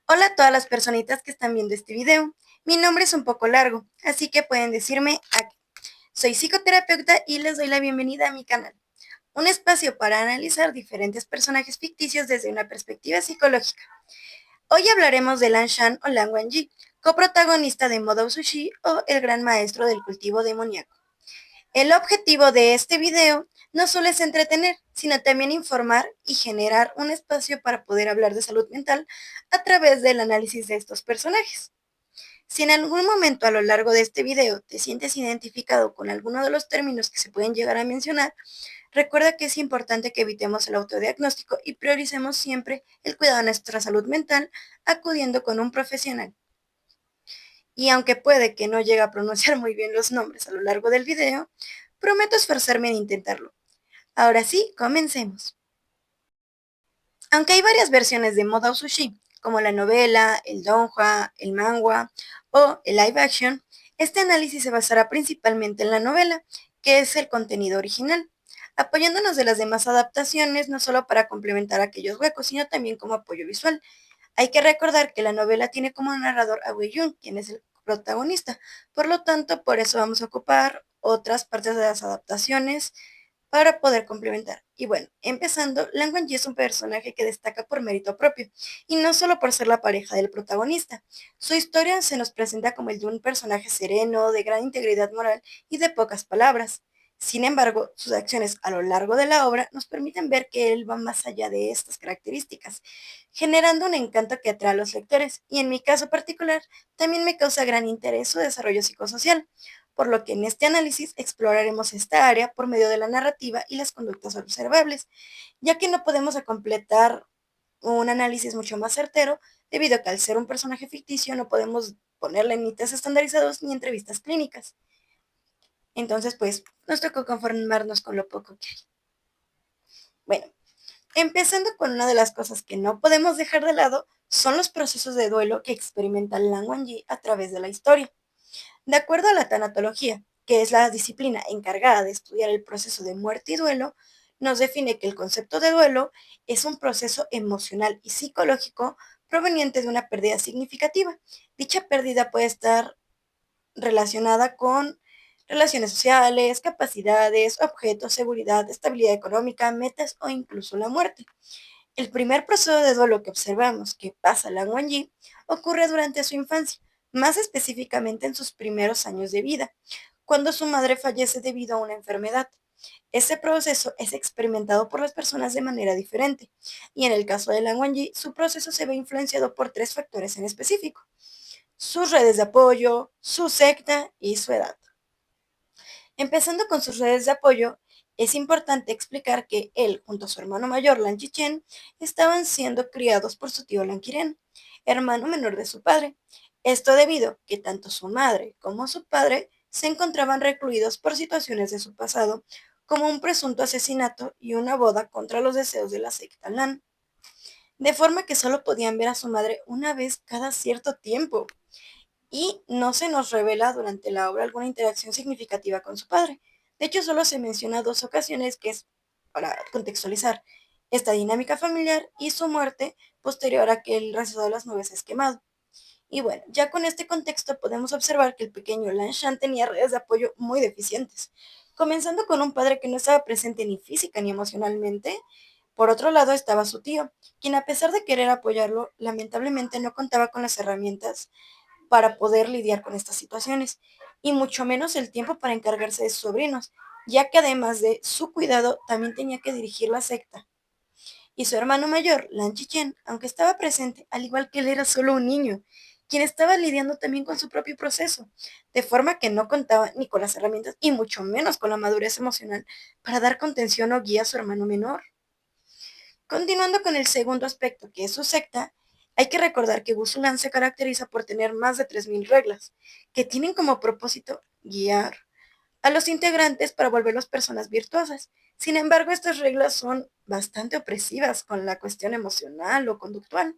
Hola a todas las personitas que están viendo este video. Mi nombre es un poco largo, así que pueden decirme Aki. Soy psicoterapeuta y les doy la bienvenida a mi canal, un espacio para analizar diferentes personajes ficticios desde una perspectiva psicológica. Hoy hablaremos de Lan Shan o Lan Wangji, coprotagonista de Modou Sushi o el gran maestro del cultivo demoníaco. El objetivo de este video no solo es entretener, sino también informar y generar un espacio para poder hablar de salud mental a través del análisis de estos personajes. Si en algún momento a lo largo de este video te sientes identificado con alguno de los términos que se pueden llegar a mencionar, recuerda que es importante que evitemos el autodiagnóstico y prioricemos siempre el cuidado de nuestra salud mental acudiendo con un profesional. Y aunque puede que no llegue a pronunciar muy bien los nombres a lo largo del video, prometo esforzarme en intentarlo. Ahora sí, comencemos. Aunque hay varias versiones de Modou Sushi, como la novela, el donghua, el manhwa o el live action, este análisis se basará principalmente en la novela, que es el contenido original, apoyándonos de las demás adaptaciones no solo para complementar aquellos huecos, sino también como apoyo visual. Hay que recordar que la novela tiene como narrador a Wei Yun, quien es el protagonista, por lo tanto, por eso vamos a ocupar otras partes de las adaptaciones para poder complementar. Y bueno, empezando, Lan Wangji es un personaje que destaca por mérito propio, y no solo por ser la pareja del protagonista. Su historia se nos presenta como el de un personaje sereno, de gran integridad moral y de pocas palabras. Sin embargo, sus acciones a lo largo de la obra nos permiten ver que él va más allá de estas características, generando un encanto que atrae a los lectores, y en mi caso particular, también me causa gran interés su desarrollo psicosocial, por lo que en este análisis exploraremos esta área por medio de la narrativa y las conductas observables, ya que no podemos completar un análisis mucho más certero, debido a que al ser un personaje ficticio no podemos ponerle ni test estandarizados ni entrevistas clínicas. Entonces, pues, nos tocó conformarnos con lo poco que hay. Bueno, empezando con una de las cosas que no podemos dejar de lado, son los procesos de duelo que experimenta Lan Wangji a través de la historia. De acuerdo a la tanatología, que es la disciplina encargada de estudiar el proceso de muerte y duelo, nos define que el concepto de duelo es un proceso emocional y psicológico proveniente de una pérdida significativa. Dicha pérdida puede estar relacionada con relaciones sociales, capacidades, objetos, seguridad, estabilidad económica, metas o incluso la muerte. El primer proceso de duelo que observamos que pasa Lan Wangji ocurre durante su infancia, más específicamente en sus primeros años de vida, cuando su madre fallece debido a una enfermedad. Este proceso es experimentado por las personas de manera diferente, y en el caso de Lan Wangji, su proceso se ve influenciado por tres factores en específico: sus redes de apoyo, su secta y su edad. Empezando con sus redes de apoyo, es importante explicar que él, junto a su hermano mayor Lan Chichen, estaban siendo criados por su tío Lan Qiren, hermano menor de su padre. Esto debido a que tanto su madre como su padre se encontraban recluidos por situaciones de su pasado, como un presunto asesinato y una boda contra los deseos de la secta Lan, de forma que solo podían ver a su madre una vez cada cierto tiempo, y no se nos revela durante la obra alguna interacción significativa con su padre. De hecho, solo se menciona dos ocasiones, que es para contextualizar esta dinámica familiar y su muerte posterior a que el rastro de las nubes es quemado. Y bueno, ya con este contexto podemos observar que el pequeño Lan Shan tenía redes de apoyo muy deficientes, comenzando con un padre que no estaba presente ni física ni emocionalmente. Por otro lado estaba su tío, quien a pesar de querer apoyarlo, lamentablemente no contaba con las herramientas para poder lidiar con estas situaciones, y mucho menos el tiempo para encargarse de sus sobrinos, ya que además de su cuidado también tenía que dirigir la secta. Y su hermano mayor, Lan Chichen, aunque estaba presente, al igual que él era solo un niño, quien estaba lidiando también con su propio proceso, de forma que no contaba ni con las herramientas y mucho menos con la madurez emocional para dar contención o guía a su hermano menor. Continuando con el segundo aspecto, que es su secta, hay que recordar que Gusulan se caracteriza por tener más de 3000 reglas, que tienen como propósito guiar a los integrantes para volverlos personas virtuosas. Sin embargo, estas reglas son bastante opresivas con la cuestión emocional o conductual.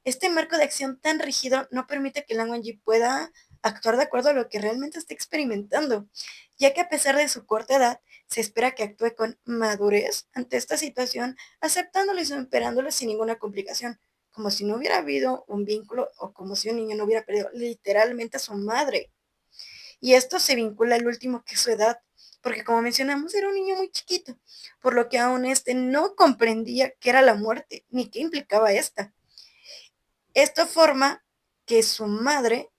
Este marco de acción tan rígido no permite que Lan Wangji pueda actuar de acuerdo a lo que realmente está experimentando, ya que a pesar de su corta edad, se espera que actúe con madurez ante esta situación, aceptándolo y superándolo sin ninguna complicación, como si no hubiera habido un vínculo o como si un niño no hubiera perdido literalmente a su madre. Y esto se vincula al último, que es su edad, porque como mencionamos, era un niño muy chiquito, por lo que aún no comprendía qué era la muerte, ni qué implicaba esta. Esto forma que su madre,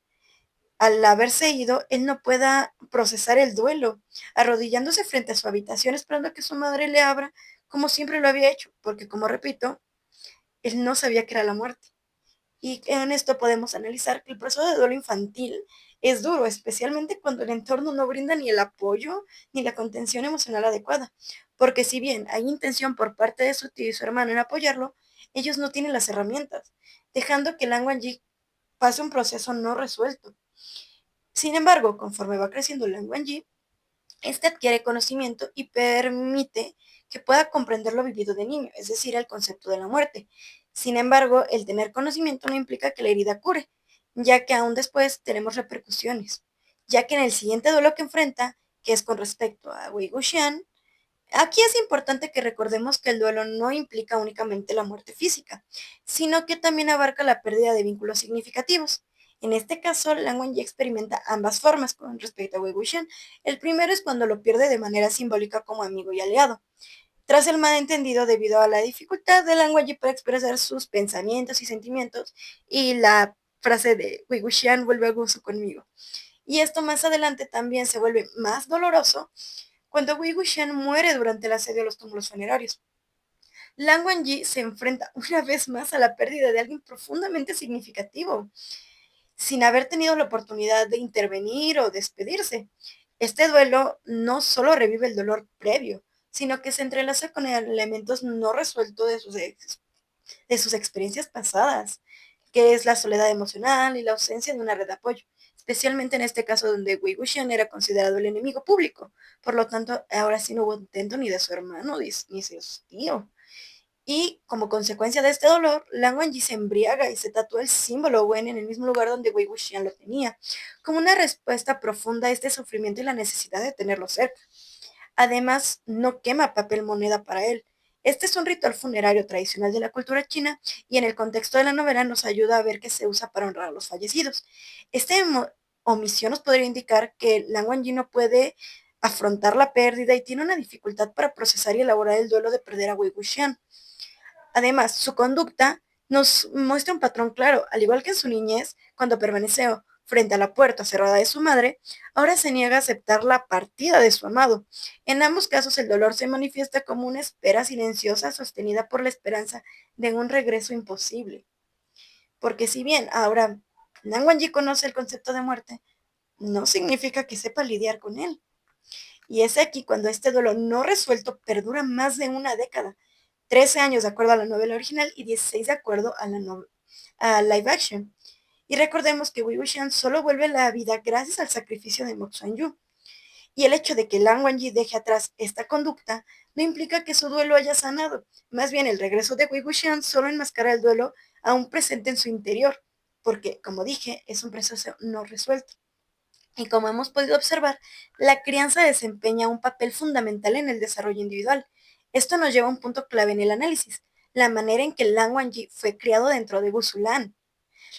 al haberse ido, él no pueda procesar el duelo, arrodillándose frente a su habitación esperando a que su madre le abra, como siempre lo había hecho, porque como repito, él no sabía qué era la muerte. Y en esto podemos analizar que el proceso de duelo infantil es duro, especialmente cuando el entorno no brinda ni el apoyo ni la contención emocional adecuada. Porque si bien hay intención por parte de su tío y su hermano en apoyarlo, ellos no tienen las herramientas, dejando que Lang Wangji pase un proceso no resuelto. Sin embargo, conforme va creciendo Lang Wangji, este adquiere conocimiento y permite que pueda comprender lo vivido de niño, es decir, el concepto de la muerte. Sin embargo, el tener conocimiento no implica que la herida cure, ya que aún después tenemos repercusiones, ya que en el siguiente duelo que enfrenta, que es con respecto a Wei Wuxian, aquí es importante que recordemos que el duelo no implica únicamente la muerte física, sino que también abarca la pérdida de vínculos significativos. En este caso, Lang Wangji experimenta ambas formas con respecto a Wei Wuxian. El primero es cuando lo pierde de manera simbólica como amigo y aliado. Tras el malentendido debido a la dificultad de Lang Wangji para expresar sus pensamientos y sentimientos, y la frase de Wei Wuxian vuelve a gozo conmigo. Y esto más adelante también se vuelve más doloroso cuando Wei Wuxian muere durante el asedio a los túmulos funerarios. Lang Wangji se enfrenta una vez más a la pérdida de alguien profundamente significativo, sin haber tenido la oportunidad de intervenir o despedirse. Este duelo no solo revive el dolor previo, sino que se entrelaza con elementos no resueltos de sus experiencias pasadas, que es la soledad emocional y la ausencia de una red de apoyo, especialmente en este caso donde Wei Wuxian era considerado el enemigo público. Por lo tanto, ahora sí no hubo intento ni de su hermano ni de su tío. Y como consecuencia de este dolor, Lang Wangji se embriaga y se tatúa el símbolo Wen en el mismo lugar donde Wei Wuxian lo tenía, como una respuesta profunda a este sufrimiento y la necesidad de tenerlo cerca. Además, no quema papel moneda para él. Este es un ritual funerario tradicional de la cultura china y en el contexto de la novela nos ayuda a ver que se usa para honrar a los fallecidos. Esta omisión nos podría indicar que Lang Wangji no puede afrontar la pérdida y tiene una dificultad para procesar y elaborar el duelo de perder a Wei Wuxian. Además, su conducta nos muestra un patrón claro, al igual que en su niñez, cuando permaneció frente a la puerta cerrada de su madre, ahora se niega a aceptar la partida de su amado. En ambos casos, el dolor se manifiesta como una espera silenciosa sostenida por la esperanza de un regreso imposible. Porque si bien ahora Lang Wangji conoce el concepto de muerte, no significa que sepa lidiar con él. Y es aquí cuando este dolor no resuelto perdura más de una década, 13 años de acuerdo a la novela original y 16 de acuerdo a live action. Y recordemos que Wei Wuxian solo vuelve a la vida gracias al sacrificio de Moxuan Yu. Y el hecho de que Lang Wangji deje atrás esta conducta no implica que su duelo haya sanado. Más bien, el regreso de Wei Wuxian solo enmascara el duelo aún presente en su interior, porque, como dije, es un proceso no resuelto. Y como hemos podido observar, la crianza desempeña un papel fundamental en el desarrollo individual. Esto nos lleva a un punto clave en el análisis, la manera en que Lang Wangji fue criado dentro de Busulan.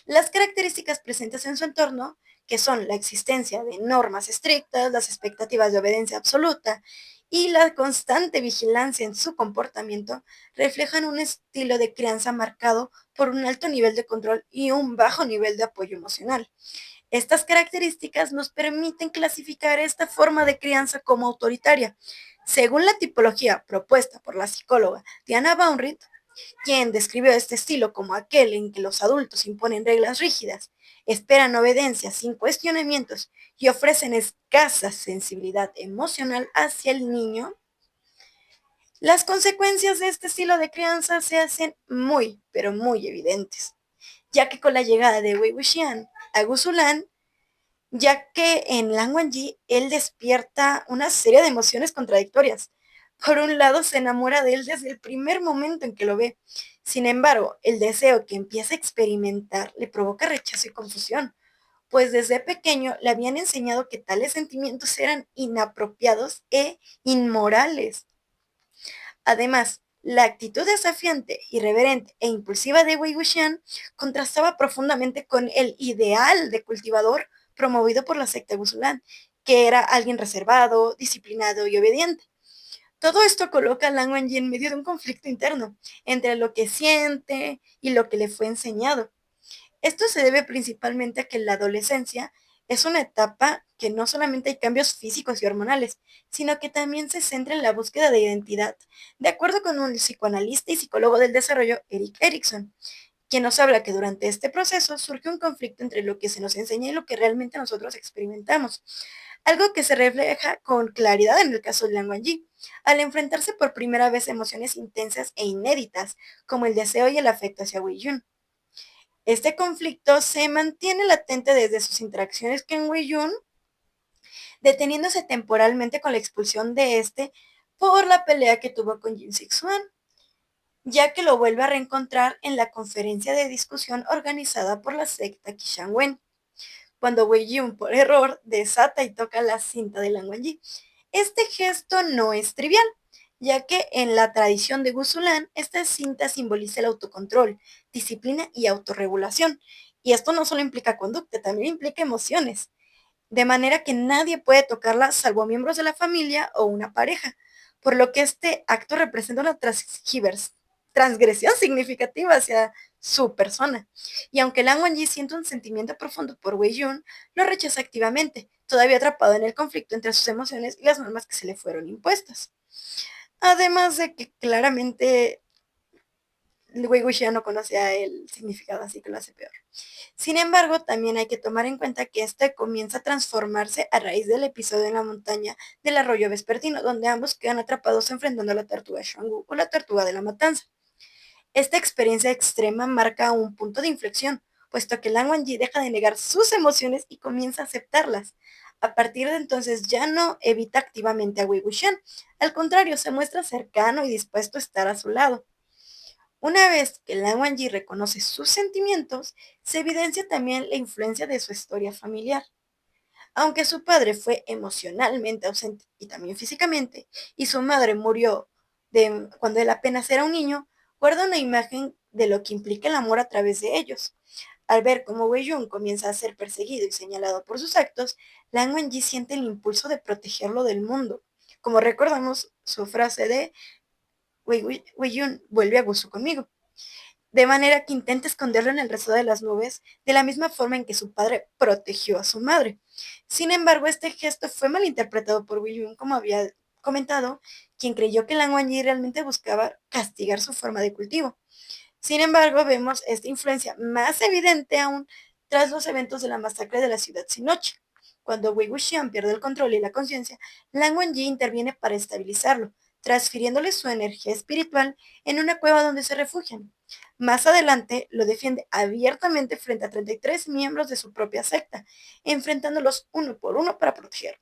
Las características presentes en su entorno, que son la existencia de normas estrictas, las expectativas de obediencia absoluta y la constante vigilancia en su comportamiento, reflejan un estilo de crianza marcado por un alto nivel de control y un bajo nivel de apoyo emocional. Estas características nos permiten clasificar esta forma de crianza como autoritaria. Según la tipología propuesta por la psicóloga Diana Baumritt, quien describió este estilo como aquel en que los adultos imponen reglas rígidas, esperan obediencia sin cuestionamientos y ofrecen escasa sensibilidad emocional hacia el niño, las consecuencias de este estilo de crianza se hacen muy, pero muy evidentes, ya que con la llegada de Wei Wuxian a Gusulan, ya que en Lang Wangji él despierta una serie de emociones contradictorias. Por un lado, se enamora de él desde el primer momento en que lo ve. Sin embargo, el deseo que empieza a experimentar le provoca rechazo y confusión. pues desde pequeño le habían enseñado que tales sentimientos eran inapropiados e inmorales. Además, la actitud desafiante, irreverente e impulsiva de Wei Wuxian contrastaba profundamente con el ideal de cultivador promovido por la secta Guzulan, que era alguien reservado, disciplinado y obediente. Todo esto coloca a Lan Wangji en medio de un conflicto interno entre lo que siente y lo que le fue enseñado. Esto se debe principalmente a que la adolescencia es una etapa que no solamente hay cambios físicos y hormonales, sino que también se centra en la búsqueda de identidad, de acuerdo con un psicoanalista y psicólogo del desarrollo, Erik Erikson, quien nos habla que durante este proceso surge un conflicto entre lo que se nos enseña y lo que realmente nosotros experimentamos, algo que se refleja con claridad en el caso de Lan Wangji, al enfrentarse por primera vez a emociones intensas e inéditas, como el deseo y el afecto hacia Wei Yun. Este conflicto se mantiene latente desde sus interacciones con Wei Yun, deteniéndose temporalmente con la expulsión de este por la pelea que tuvo con Jin Sixuan, ya que lo vuelve a reencontrar en la conferencia de discusión organizada por la secta Qishan cuando Wei Yun por error desata y toca la cinta de Lan Wangji. Este gesto no es trivial, ya que en la tradición de Guzulan, esta cinta simboliza el autocontrol, disciplina y autorregulación. Y esto no solo implica conducta, también implica emociones, de manera que nadie puede tocarla salvo miembros de la familia o una pareja, por lo que este acto representa una transgresión significativa hacia su persona. Y aunque Lan Wangji siente un sentimiento profundo por Wei Yun, lo rechaza activamente, todavía atrapado en el conflicto entre sus emociones y las normas que se le fueron impuestas. Además de que claramente Wei Wuxian no conocía el significado, así que lo hace peor. Sin embargo, también hay que tomar en cuenta que este comienza a transformarse a raíz del episodio en la montaña del arroyo vespertino, donde ambos quedan atrapados enfrentando a la tortuga Shangu o la tortuga de la matanza. Esta experiencia extrema marca un punto de inflexión, puesto que Lan Wangji deja de negar sus emociones y comienza a aceptarlas. A partir de entonces ya no evita activamente a Wei Wuxian, al contrario, se muestra cercano y dispuesto a estar a su lado. Una vez que Lan Wangji reconoce sus sentimientos, se evidencia también la influencia de su historia familiar. Aunque su padre fue emocionalmente ausente y también físicamente, y su madre murió cuando él apenas era un niño, guarda una imagen de lo que implica el amor a través de ellos. Al ver cómo Wei Yun comienza a ser perseguido y señalado por sus actos, Lan Wangji siente el impulso de protegerlo del mundo. Como recordamos su frase de Wei Yun vuelve a Gusu conmigo, de manera que intenta esconderlo en el resto de las nubes, de la misma forma en que su padre protegió a su madre. Sin embargo, este gesto fue malinterpretado por Wei Yun, como había comentado, quien creyó que Lan Wangji realmente buscaba castigar su forma de cultivo. Sin embargo, vemos esta influencia más evidente aún tras los eventos de la masacre de la ciudad Sinoche. Cuando Wei Wuxian pierde el control y la conciencia, Lan Wangji interviene para estabilizarlo, transfiriéndole su energía espiritual en una cueva donde se refugian. Más adelante, lo defiende abiertamente frente a 33 miembros de su propia secta, enfrentándolos uno por uno para protegerlo.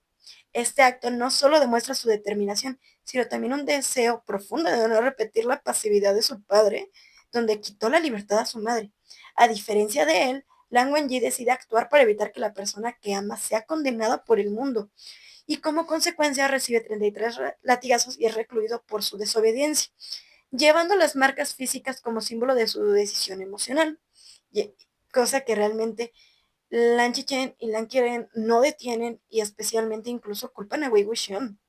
Este acto no solo demuestra su determinación, sino también un deseo profundo de no repetir la pasividad de su padre, donde quitó la libertad a su madre. A diferencia de él, Lan Wangji decide actuar para evitar que la persona que ama sea condenada por el mundo, y como consecuencia recibe 33 latigazos y es recluido por su desobediencia, llevando las marcas físicas como símbolo de su decisión emocional, cosa que realmente Lan Chichen y Lan Qiren no detienen y especialmente incluso culpan a Wei Wuxian.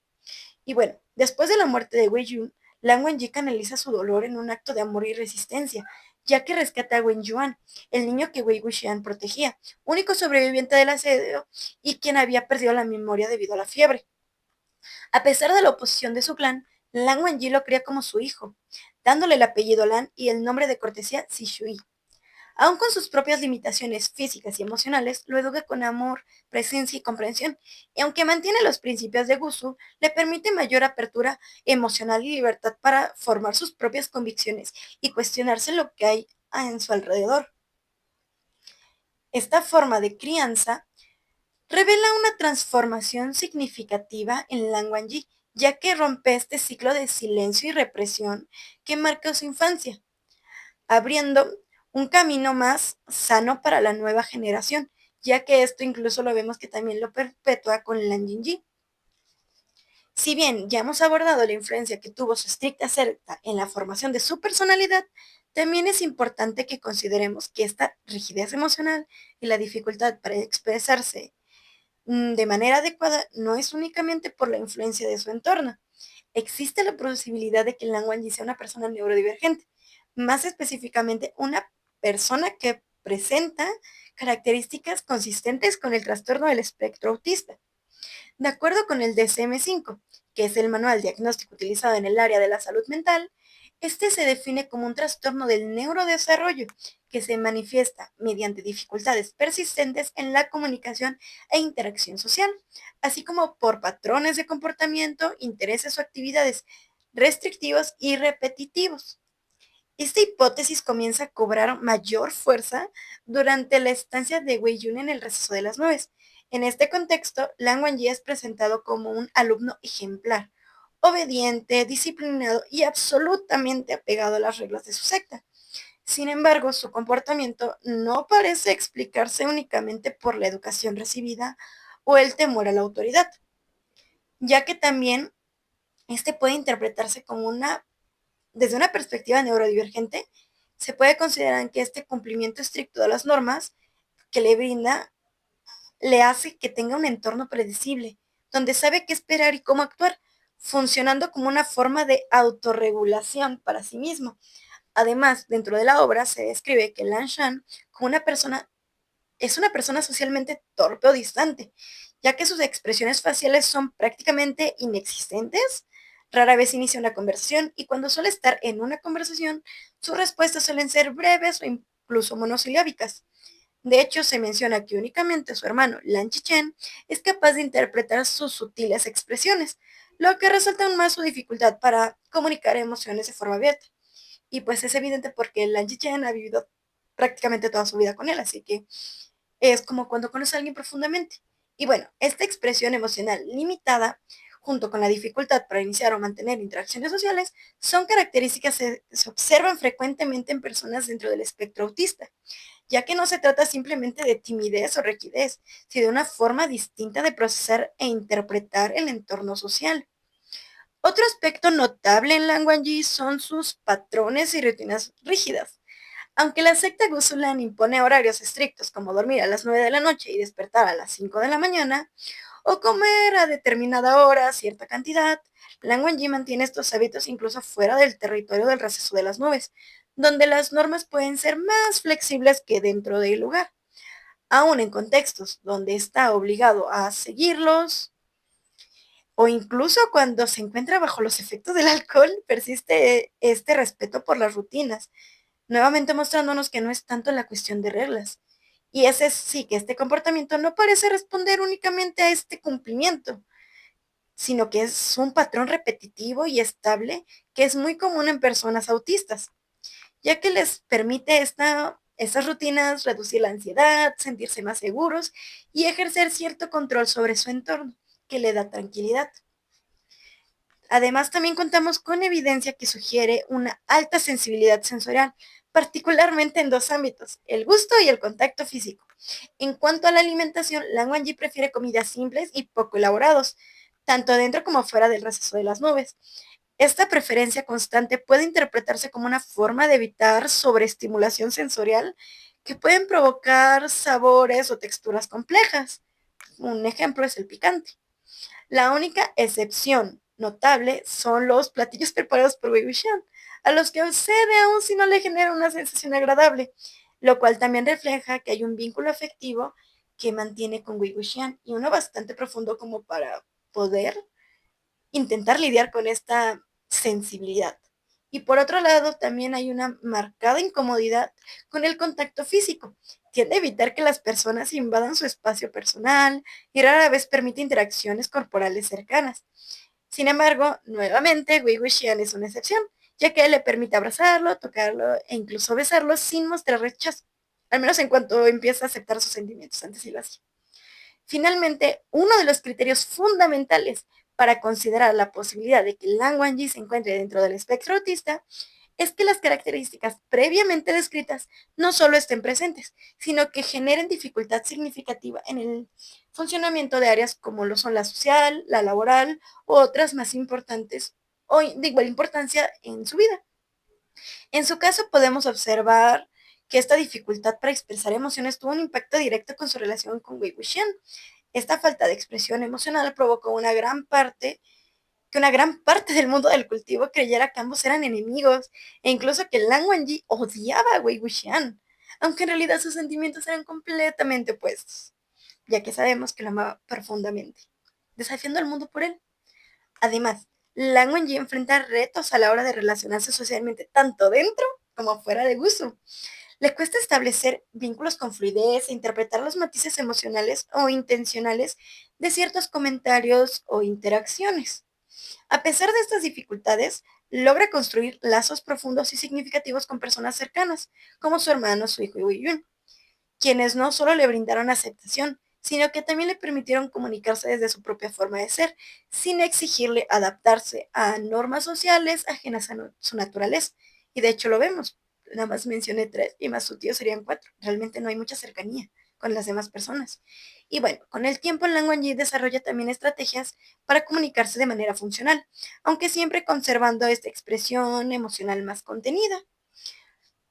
Y bueno, después de la muerte de Wei Yun, Lan Wangji canaliza su dolor en un acto de amor y resistencia, ya que rescata a Wen Yuan, el niño que Wei Wuxian protegía, único sobreviviente del asedio y quien había perdido la memoria debido a la fiebre. A pesar de la oposición de su clan, Lan Wangji lo cría como su hijo, dándole el apellido Lan y el nombre de cortesía Shui. Aun con sus propias limitaciones físicas y emocionales, lo educa con amor, presencia y comprensión, y aunque mantiene los principios de Gusu, le permite mayor apertura emocional y libertad para formar sus propias convicciones y cuestionarse lo que hay en su alrededor. Esta forma de crianza revela una transformación significativa en Lan Wangji, ya que rompe este ciclo de silencio y represión que marca su infancia, abriendo un camino más sano para la nueva generación, ya que esto incluso lo vemos que también lo perpetúa con Lan Yingyi. Si bien ya hemos abordado la influencia que tuvo su estricta secta en la formación de su personalidad, también es importante que consideremos que esta rigidez emocional y la dificultad para expresarse de manera adecuada no es únicamente por la influencia de su entorno. Existe la posibilidad de que Lan Wangji sea una persona neurodivergente, más específicamente una persona que presenta características consistentes con el trastorno del espectro autista. De acuerdo con el DSM-5, que es el manual diagnóstico utilizado en el área de la salud mental, este se define como un trastorno del neurodesarrollo que se manifiesta mediante dificultades persistentes en la comunicación e interacción social, así como por patrones de comportamiento, intereses o actividades restrictivos y repetitivos. Esta hipótesis comienza a cobrar mayor fuerza durante la estancia de Wei Yun en el receso de las nubes. En este contexto, Lan Wangji es presentado como un alumno ejemplar, obediente, disciplinado y absolutamente apegado a las reglas de su secta. Sin embargo, su comportamiento no parece explicarse únicamente por la educación recibida o el temor a la autoridad, ya que también este puede interpretarse como desde una perspectiva neurodivergente, se puede considerar que este cumplimiento estricto de las normas que le brinda le hace que tenga un entorno predecible, donde sabe qué esperar y cómo actuar, funcionando como una forma de autorregulación para sí mismo. Además, dentro de la obra se describe que Lan Shan como es una persona socialmente torpe o distante, ya que sus expresiones faciales son prácticamente inexistentes. Rara vez inicia una conversación y cuando suele estar en una conversación, sus respuestas suelen ser breves o incluso monosilábicas. De hecho, se menciona que únicamente su hermano, Lan Chichen, es capaz de interpretar sus sutiles expresiones, lo que resalta aún más su dificultad para comunicar emociones de forma abierta. Y pues es evidente porque Lan Chichen ha vivido prácticamente toda su vida con él, así que es como cuando conoces a alguien profundamente. Y bueno, esta expresión emocional limitada, junto con la dificultad para iniciar o mantener interacciones sociales, son características que se observan frecuentemente en personas dentro del espectro autista, ya que no se trata simplemente de timidez o rigidez, sino de una forma distinta de procesar e interpretar el entorno social. Otro aspecto notable en Language son sus patrones y rutinas rígidas. Aunque la secta Gusulan impone horarios estrictos como dormir a las 9 de la noche y despertar a las 5 de la mañana, o comer a determinada hora cierta cantidad, Lan Wangji mantiene estos hábitos incluso fuera del territorio del receso de las nubes, donde las normas pueden ser más flexibles que dentro del lugar. Aún en contextos donde está obligado a seguirlos, o incluso cuando se encuentra bajo los efectos del alcohol, persiste este respeto por las rutinas, nuevamente mostrándonos que no es tanto la cuestión de reglas. Y ese sí que este comportamiento no parece responder únicamente a este cumplimiento, sino que es un patrón repetitivo y estable que es muy común en personas autistas, ya que les permite estas rutinas reducir la ansiedad, sentirse más seguros y ejercer cierto control sobre su entorno, que le da tranquilidad. Además, también contamos con evidencia que sugiere una alta sensibilidad sensorial, particularmente en dos ámbitos, el gusto y el contacto físico. En cuanto a la alimentación, Lan Wangji prefiere comidas simples y poco elaborados, tanto dentro como fuera del receso de las nubes. Esta preferencia constante puede interpretarse como una forma de evitar sobreestimulación sensorial que pueden provocar sabores o texturas complejas. Un ejemplo es el picante. La única excepción notable son los platillos preparados por Wei Wuxian, a los que accede aún si no le genera una sensación agradable, lo cual también refleja que hay un vínculo afectivo que mantiene con Wei Wuxian y uno bastante profundo como para poder intentar lidiar con esta sensibilidad. Y por otro lado, también hay una marcada incomodidad con el contacto físico. Tiende a evitar que las personas invadan su espacio personal y rara vez permite interacciones corporales cercanas. Sin embargo, nuevamente, Wei Wuxian es una excepción, ya que él le permite abrazarlo, tocarlo e incluso besarlo sin mostrar rechazo, al menos en cuanto empieza a aceptar sus sentimientos, antes sí lo hacía. Finalmente, uno de los criterios fundamentales para considerar la posibilidad de que Lan Wangji se encuentre dentro del espectro autista es que las características previamente descritas no solo estén presentes, sino que generen dificultad significativa en el funcionamiento de áreas como lo son la social, la laboral u otras más importantes o de igual importancia en su vida. En su caso, podemos observar que esta dificultad para expresar emociones tuvo un impacto directo con su relación con Wei Wuxian. Esta falta de expresión emocional provocó una gran parte del mundo del cultivo creyera que ambos eran enemigos, e incluso que Lang Wangji odiaba a Wei Wuxian, aunque en realidad sus sentimientos eran completamente opuestos, ya que sabemos que lo amaba profundamente, desafiando al mundo por él. Además, Lang Wangji enfrenta retos a la hora de relacionarse socialmente, tanto dentro como fuera de Gusu. Le cuesta establecer vínculos con fluidez e interpretar los matices emocionales o intencionales de ciertos comentarios o interacciones. A pesar de estas dificultades, logra construir lazos profundos y significativos con personas cercanas, como su hermano, su hijo y Wei Yun, quienes no solo le brindaron aceptación, sino que también le permitieron comunicarse desde su propia forma de ser, sin exigirle adaptarse a normas sociales ajenas a su naturaleza. Y de hecho lo vemos, nada más mencioné 3 y más su tío serían 4. Realmente no hay mucha cercanía con las demás personas. Y bueno, con el tiempo Lang Wangji desarrolla también estrategias para comunicarse de manera funcional, aunque siempre conservando esta expresión emocional más contenida.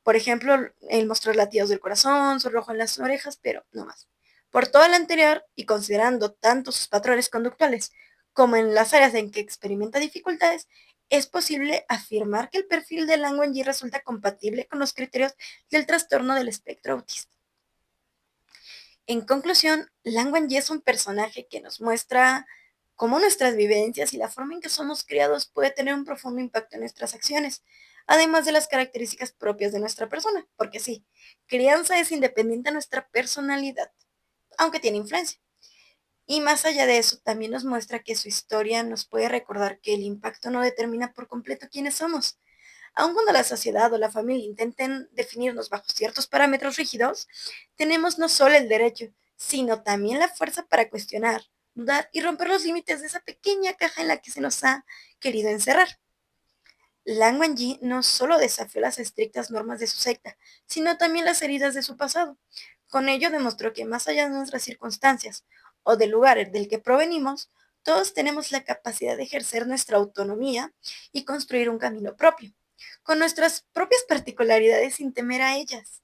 Por ejemplo, el mostrar latidos del corazón, su rojo en las orejas, pero no más. Por todo lo anterior, y considerando tanto sus patrones conductuales como en las áreas en que experimenta dificultades, es posible afirmar que el perfil de Lang Wangji resulta compatible con los criterios del trastorno del espectro autista. En conclusión, Lang Wangji es un personaje que nos muestra cómo nuestras vivencias y la forma en que somos criados puede tener un profundo impacto en nuestras acciones, además de las características propias de nuestra persona, porque sí, crianza es independiente a nuestra personalidad, aunque tiene influencia. Y más allá de eso, también nos muestra que su historia nos puede recordar que el impacto no determina por completo quiénes somos. Aun cuando la sociedad o la familia intenten definirnos bajo ciertos parámetros rígidos, tenemos no solo el derecho, sino también la fuerza para cuestionar, dudar y romper los límites de esa pequeña caja en la que se nos ha querido encerrar. Lang Wangji no solo desafió las estrictas normas de su secta, sino también las heridas de su pasado. Con ello demostró que más allá de nuestras circunstancias o del lugar del que provenimos, todos tenemos la capacidad de ejercer nuestra autonomía y construir un camino propio, con nuestras propias particularidades sin temer a ellas.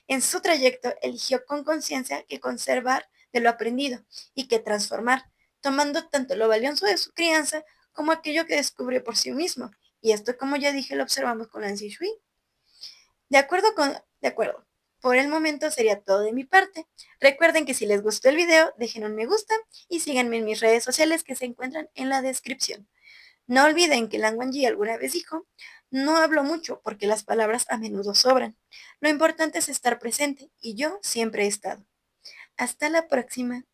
En su trayecto eligió con conciencia que conservar de lo aprendido y que transformar, tomando tanto lo valioso de su crianza como aquello que descubrió por sí mismo. Y esto, como ya dije, lo observamos con Lan Shui. De acuerdo. Por el momento sería todo de mi parte. Recuerden que si les gustó el video, dejen un me gusta y síganme en mis redes sociales que se encuentran en la descripción. No olviden que Lang Wangji alguna vez dijo, no hablo mucho porque las palabras a menudo sobran. Lo importante es estar presente y yo siempre he estado. Hasta la próxima.